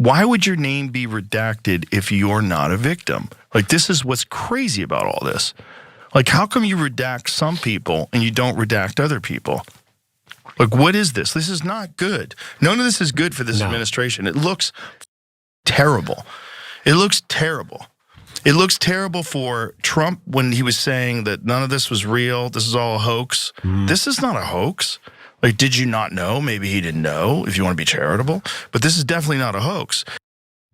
Why would your name be redacted if you're not a victim? Like, this is what's crazy about all this. Like, how come you redact some people and you don't redact other people? Like, what is this? This is not good. None of this is good for this administration. It looks terrible. It looks terrible. It looks terrible for Trump when he was saying that none of this was real. This is all a hoax. This is not a hoax. Like, did you not know? Maybe he didn't know, if you want to be charitable. But this is definitely not a hoax.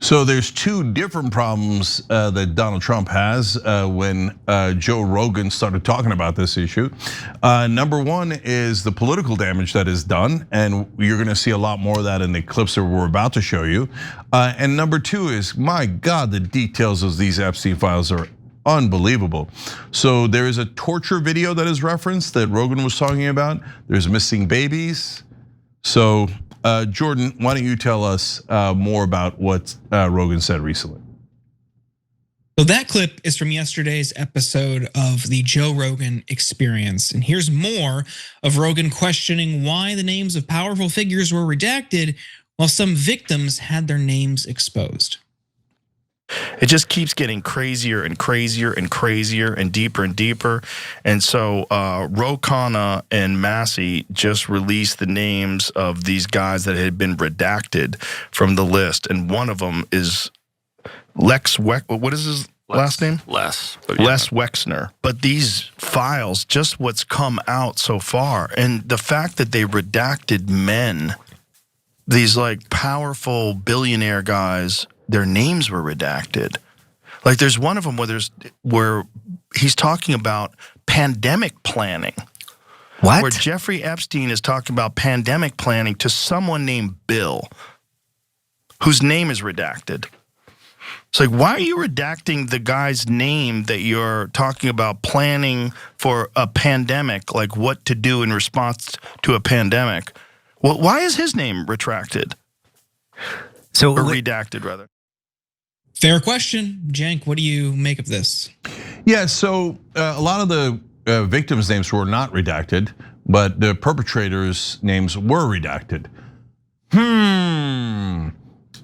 So there's two different problems that Donald Trump has when Joe Rogan started talking about this issue. Number one is the political damage that is done, and you're gonna see a lot more of that in the clips that we're about to show you. And number two is, my God, the details of these Epstein files are unbelievable. So there is a torture video that is referenced that Rogan was talking about. There's missing babies. So Jordan, why don't you tell us more about what Rogan said recently? So that clip is from yesterday's episode of the Joe Rogan Experience. And here's more of Rogan questioning why the names of powerful figures were redacted while some victims had their names exposed. It just keeps getting crazier and crazier and crazier and deeper and deeper. And so Rogan and Massey just released the names of these guys that had been redacted from the list. And one of them is what is his last name? Les Wexner. But these files, just what's come out so far, and the fact that they redacted men, these like powerful billionaire guys, their names were redacted. Like, there's one of them where he's talking about pandemic planning. What? Where Jeffrey Epstein is talking about pandemic planning to someone named Bill, whose name is redacted. It's like, why are you redacting the guy's name that you're talking about planning for a pandemic, like what to do in response to a pandemic? Well, why is his name retracted? So, or redacted, rather. Fair question. Cenk, what do you make of this? Yeah, so a lot of the victims' names were not redacted, but the perpetrators' names were redacted.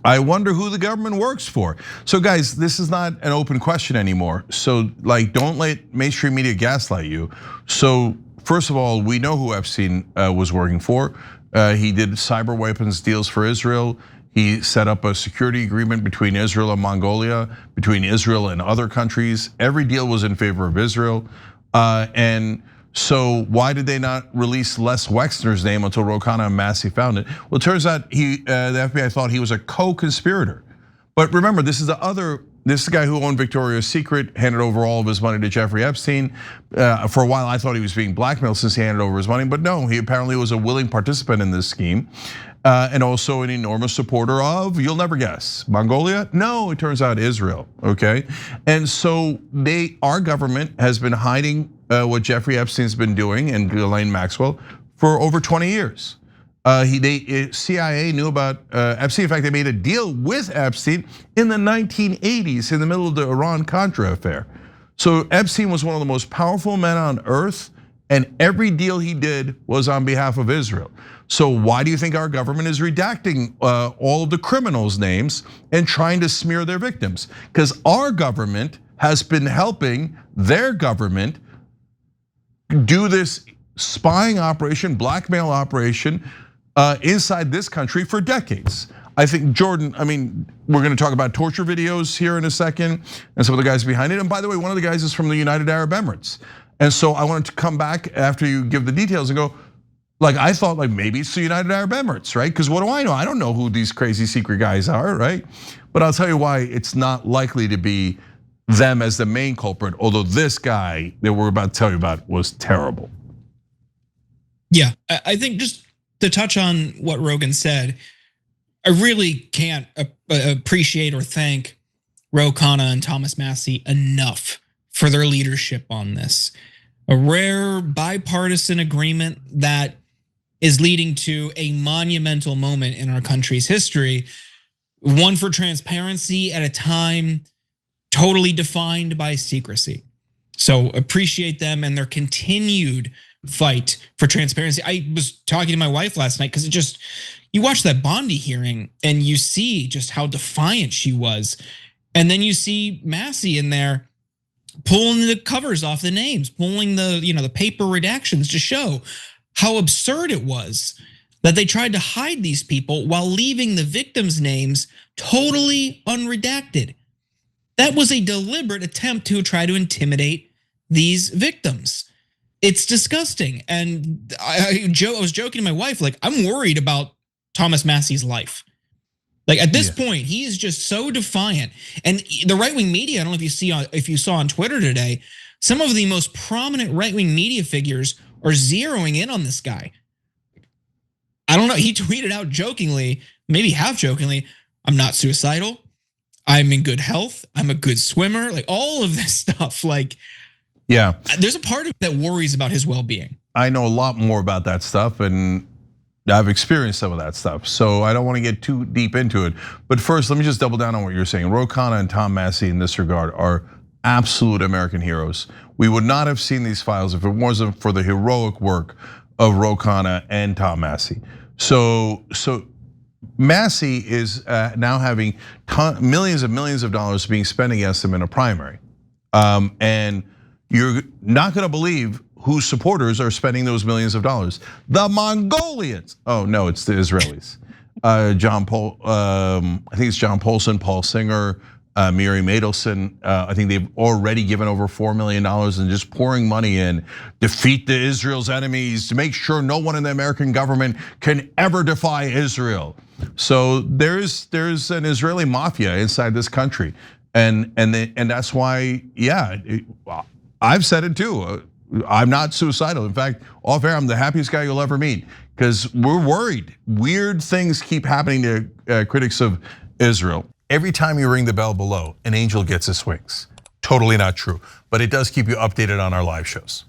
I wonder who the government works for. So guys, this is not an open question anymore. So like, don't let mainstream media gaslight you. So first of all, we know who Epstein was working for. He did cyber weapons deals for Israel. He set up a security agreement between Israel and Mongolia, between Israel and other countries. Every deal was in favor of Israel. And so why did they not release Les Wexner's name until Rogan and Massey found it? Well, it turns out the FBI thought he was a co-conspirator. But remember, this is the guy who owned Victoria's Secret, handed over all of his money to Jeffrey Epstein. For a while, I thought he was being blackmailed since he handed over his money, but no, he apparently was a willing participant in this scheme. And also an enormous supporter of, you'll never guess, Mongolia? No, it turns out Israel, okay? And so our government has been hiding what Jeffrey Epstein's been doing and Ghislaine Maxwell for over 20 years. CIA knew about Epstein. In fact, they made a deal with Epstein in the 1980s in the middle of the Iran-Contra affair. So Epstein was one of the most powerful men on earth, and every deal he did was on behalf of Israel. So why do you think our government is redacting all of the criminals' names and trying to smear their victims? Because our government has been helping their government do this spying operation, blackmail operation inside this country for decades. I think, Jordan, I mean, we're gonna talk about torture videos here in a second and some of the guys behind it. And by the way, one of the guys is from the United Arab Emirates. And so I wanted to come back after you give the details and go, like, I thought like maybe it's the United Arab Emirates, right? Because what do I know? I don't know who these crazy secret guys are, right? But I'll tell you why it's not likely to be them as the main culprit, although this guy that we're about to tell you about was terrible. Yeah, I think just to touch on what Rogan said, I really can't appreciate or thank Rogan and Thomas Massey enough for their leadership on this. A rare bipartisan agreement that is leading to a monumental moment in our country's history. One for transparency at a time totally defined by secrecy. So appreciate them and their continued fight for transparency. I was talking to my wife last night because it just, you watch that Bondi hearing and you see just how defiant she was. And then you see Massey in there pulling the covers off the names, pulling the, the paper redactions to show how absurd it was that they tried to hide these people while leaving the victims' names totally unredacted. That was a deliberate attempt to try to intimidate these victims. It's disgusting. And I was joking to my wife, like, I'm worried about Thomas Massey's life. Like at this point, he is just so defiant. And the right-wing media, I don't know if you saw on Twitter today, some of the most prominent right-wing media figures are zeroing in on this guy. I don't know, he tweeted out jokingly, maybe half jokingly, I'm not suicidal, I'm in good health, I'm a good swimmer, like all of this stuff. Like, yeah, there's a part of it that worries about his well-being. I know a lot more about that stuff, and I've experienced some of that stuff, so I don't want to get too deep into it. But first, let me just double down on what you're saying. Ro Khanna and Tom Massey in this regard are absolute American heroes. We would not have seen these files if it wasn't for the heroic work of Ro Khanna and Tom Massey. So Massey is now having millions and millions of dollars being spent against him in a primary. And you're not gonna believe whose supporters are spending those millions of dollars. The Mongolians. Oh no, it's the Israelis. I think it's John Polson, Paul Singer, Miri Madelson. I think they've already given over $4 million and just pouring money in. Defeat the Israel's enemies to make sure no one in the American government can ever defy Israel. So there's an Israeli mafia inside this country, and that's why, yeah, I've said it too. I'm not suicidal. In fact, off air, I'm the happiest guy you'll ever meet because we're worried. Weird things keep happening to critics of Israel. Every time you ring the bell below, an angel gets its wings. Totally not true, but it does keep you updated on our live shows.